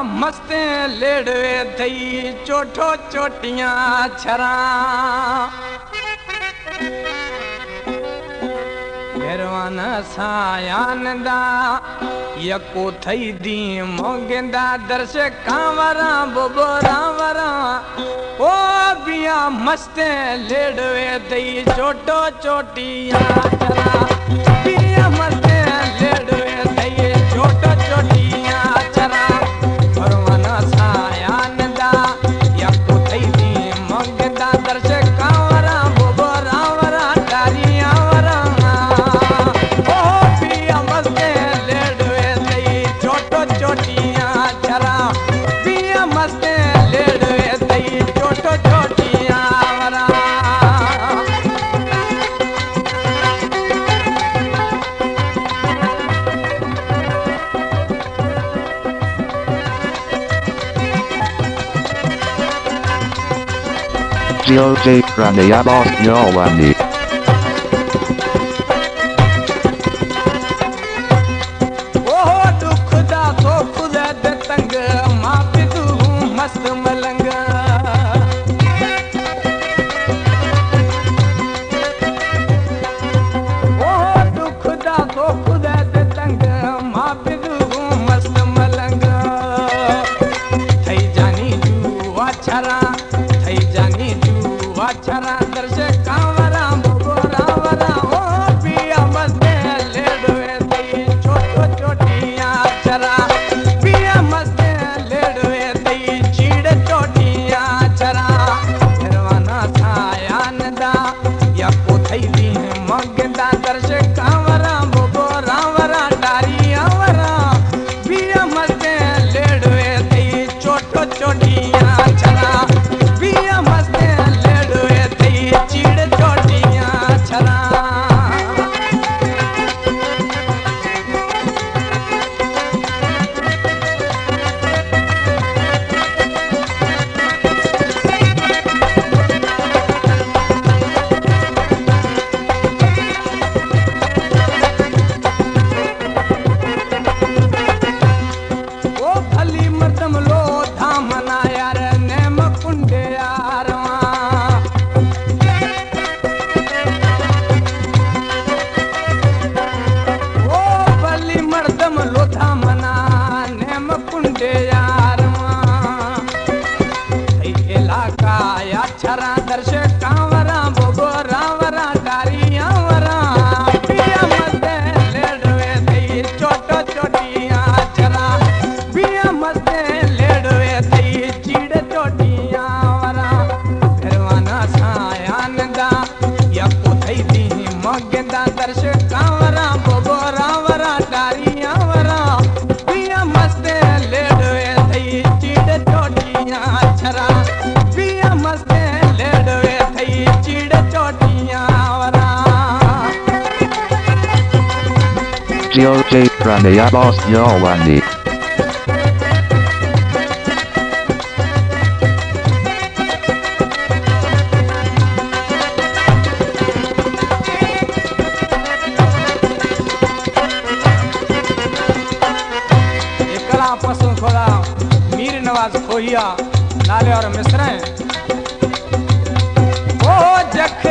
मस्ते लेड़वे थई चोठो चोटियां छरा भैरवान सायानदा यको थई दी मोगेंदा दर्श कांवरा बोबोरा वरा ओ बिया मस्ते लेड़वे थई चोठो चोटियां छरा बिया मस्ते लेड़वे थई चोठो चोटियां छरा भैरवान सायानदा यको थई दी मोगेंदा दर्श कांवरा बोबोरा वरा डारिया वरा चोटियां छरा पिया मस्ते लेड़वे थई चोटो चोटियां वरा GOJ Pranayabos Yawani. मस्त मलंग ओ दुख दा तो खुदा दे तंग मां बिदू मस्त मलंग थई जानी जुआ छरा थई जानी जुआ छरा दर्श कांवरा बोबोरा वरा ओ पिया मस्ते लेड़वे थई छोटो चोटियां छरा पिया मस्ते लेड़वे मगदा दर्श कांवरा बोबोरा वरा डारिया वरा बिया मस्ते लेड़वे थई चोटो चोटियां छरा बिया मस्ते लेड़वे थई चीड़ चोटियां छरा छरा दर्श कांवरा बोबोरा वरा डारिया वरा पिया मस्ते लेड़वे थई चोटो चोटियां छरा पिया मस्ते लेड़वे थई चीड़ चोटियां वरा भैरवाना सायानदा यको थई दी मगदा दर्श कांवरा बोबोरा वरा डारिया वरा पिया मस्ते लेड़वे थई चीड़ चोटियां छरा पिया मस्ते लेड़वे थई चीड़ चोटियां वरा GOJ Pranayabos Yawani. एकला पसंद खोला मीर नवाज खोहिया नाले और मिसरें ओ जख